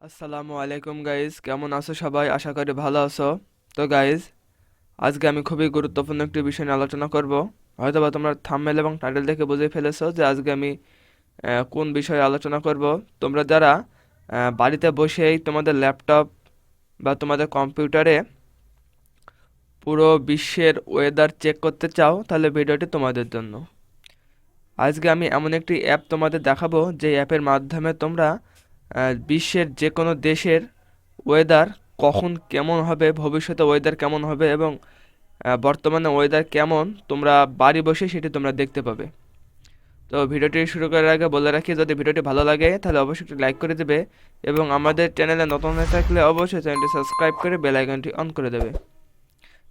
আসসালামু আলাইকুম গাইজ, কেমন আছো সবাই? আশা করি ভালো আছো। তো গাইজ, আজকে আমি খুবই গুরুত্বপূর্ণ একটি বিষয় নিয়ে আলোচনা করব। হয়তোবা তোমরা থাম্বনেল এবং টাইটেল দেখে বুঝে ফেলেছো যে আজকে আমি কোন বিষয়ে আলোচনা করব। তোমরা যারা বাড়িতে বসেই তোমাদের ল্যাপটপ বা তোমাদের কম্পিউটারে পুরো বিশ্বের ওয়েদার চেক করতে চাও, তাহলে ভিডিওটি তোমাদের জন্য। আজকে আমি এমন একটি অ্যাপ তোমাদের দেখাবো, যে অ্যাপের মাধ্যমে তোমরা বিশ্বের যে কোনো দেশের ওয়েদার কখন কেমন হবে, ভবিষ্যতে ওয়েদার কেমন হবে এবং বর্তমানে ওয়েদার কেমন, তোমরা বাড়ি বসে সেটি তোমরা দেখতে পাবে। তো ভিডিওটি শুরু করার আগে বলে রাখি, যদি ভিডিওটি ভালো লাগে তাহলে অবশ্যই একটি লাইক করে দেবে এবং আমাদের চ্যানেলে নতুন হয়ে থাকলে অবশ্যই চ্যানেলটি সাবস্ক্রাইব করে বেল আইকনটি অন করে দেবে।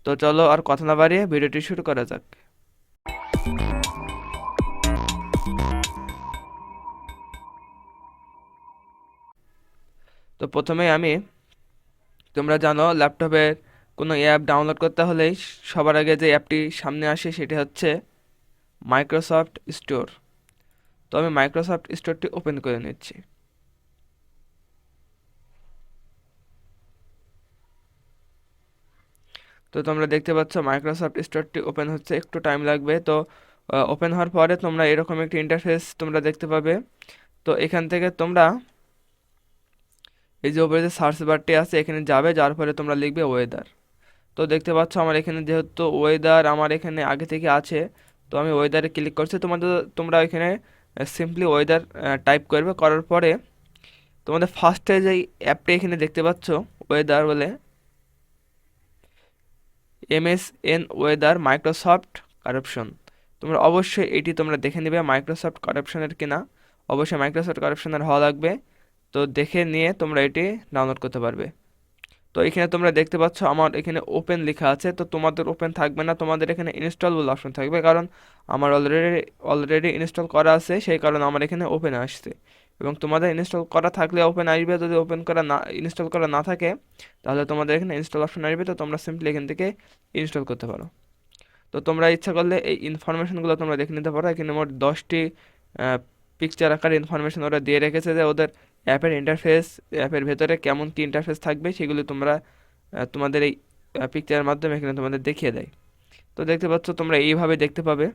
তো চলো আর কথা না বাড়িয়ে ভিডিওটি শুরু করা যাক। তো প্রথমেই তোমরা জানো, ল্যাপটপের কোনো অ্যাপ ডাউনলোড করতে হলেই সবার আগে যে অ্যাপটি সামনে আসে সেটি হচ্ছে মাইক্রোসফট স্টোর। তো আমি মাইক্রোসফট স্টোরটি ওপেন করে নিচ্ছি। তো তোমরা দেখতে পাচ্ছ মাইক্রোসফট স্টোরটি ওপেন হচ্ছে, একটু টাইম লাগবে। তো ওপেন হওয়ার পরে তোমরা এরকম একটি ইন্টারফেস তোমরা দেখতে পাবে। তো এখান থেকে তোমরা এই যে উপরে যে সার্চ বারটি আছে এখানে যাবে, যার পরে তোমরা লিখবে ওয়েদার। তো দেখতে পাচ্ছ আমার এখানে যেহেতু ওয়েদার আমার এখানে আগে থেকে আছে, তো আমি ওয়েদারে ক্লিক করছি। তোমরা এখানে সিম্পলি ওয়েদার টাইপ করবে, করার পরে তোমাদের ফার্স্টে যেই অ্যাপটি এখানে দেখতে পাচ্ছ ওয়েদার বলে, MSN ওয়েদার মাইক্রোসফট কারাপশন, তোমরা অবশ্যই এটি তোমরা দেখে নেবে মাইক্রোসফট কারাপশনের কিনা। অবশ্যই মাইক্রোসফট কারাপশনের হওয়া লাগবে। তো দেখে নিয়ে তোমরা এটি ডাউনলোড করতে পারবে। তো এখানে তোমরা দেখতে পাচ্ছ আমার এখানে ওপেন লেখা আছে, তো তোমাদের ওপেন থাকবে না, তোমাদের এখানে ইনস্টল বলে অপশন থাকবে, কারণ আমার অলরেডি ইনস্টল করা আছে, সেই কারণে আমার এখানে ওপেন আসছে। এবং তোমাদের ইনস্টল করা থাকলে ওপেন আসবে, যদি ওপেন করা না ইনস্টল করা না থাকে তাহলে তোমাদের এখানে ইনস্টল অপশন আসবে। তো তোমরা সিম্পলি এখান থেকে ইনস্টল করতে পারো। তো তোমরা ইচ্ছা করলে এই ইনফরমেশনগুলো তোমরা দেখে নিতে পারো। এখানে মোট 10টি পিকচার আকারে ইনফরমেশন ওরা দিয়ে রেখেছে, যে ওদের অ্যাপের ইন্টারফেস, অ্যাপের ভেতরে কেমন কী ইন্টারফেস থাকবে সেগুলো তোমরা তোমাদের এই পিকচারের মাধ্যমে এখানে তোমাদের দেখিয়ে দেয়। তো দেখতে পাচ্ছ তোমরা এইভাবে দেখতে পাবে,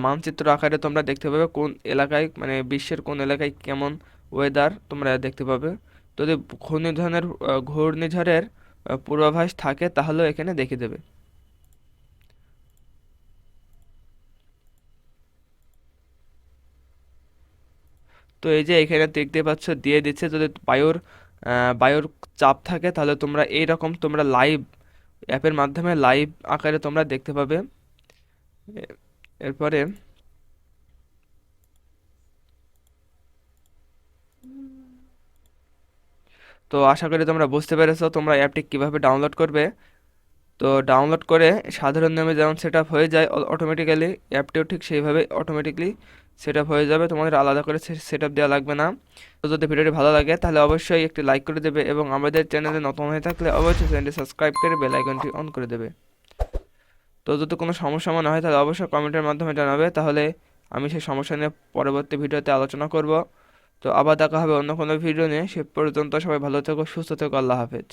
মানচিত্র আকারে তোমরা দেখতে পাবে কোন এলাকায়, মানে বিশ্বের কোন এলাকায় কেমন ওয়েদার তোমরা দেখতে পাবে। যদি ঘূর্ণিঝড়ের পূর্বাভাস থাকে তাহলেও এখানে দেখিয়ে দেবে। তো এই যে এখানে দেখতে পাচ্ছ দিয়ে দিচ্ছে, যদি বায়ুর চাপ থাকে তাহলে তোমরা এইরকম তোমরা লাইভ অ্যাপের মাধ্যমে লাইভ আকারে তোমরা দেখতে পাবে। এ- এরপরে তো আশা করি তোমরা বুঝতে পেরেছো তোমরা অ্যাপটি কিভাবে ডাউনলোড করবে। তো ডাউনলোড করে সাধারণ নিয়মে যেমন সেট আপ হয়ে যায় অটোমেটিক্যালি, অ্যাপটিও ঠিক সেইভাবে অটোমেটিকলি সেট আপ হয়ে যাবে, তোমাদের আলাদা করে সেট আপ দেওয়া লাগবে না। তো যদি ভিডিওটি ভালো লাগে তাহলে অবশ্যই একটি লাইক করে দেবে এবং আমাদের চ্যানেলে নতুন হয়ে থাকলে অবশ্যই চ্যানেলটি সাবস্ক্রাইব করে বেল আইকনটি অন করে দেবে। তো যদি কোনো সমস্যা মনে হয় তাহলে অবশ্যই কমেন্টের মাধ্যমে জানাবে, তাহলে আমি সেই সমস্যা নিয়ে পরবর্তী ভিডিওতে আলোচনা করব। তো আবার দেখা হবে অন্য কোনো ভিডিও নিয়ে। সে পর্যন্ত সবাই ভালো থেকো, সুস্থ থেকো, আল্লাহ হাফেজ।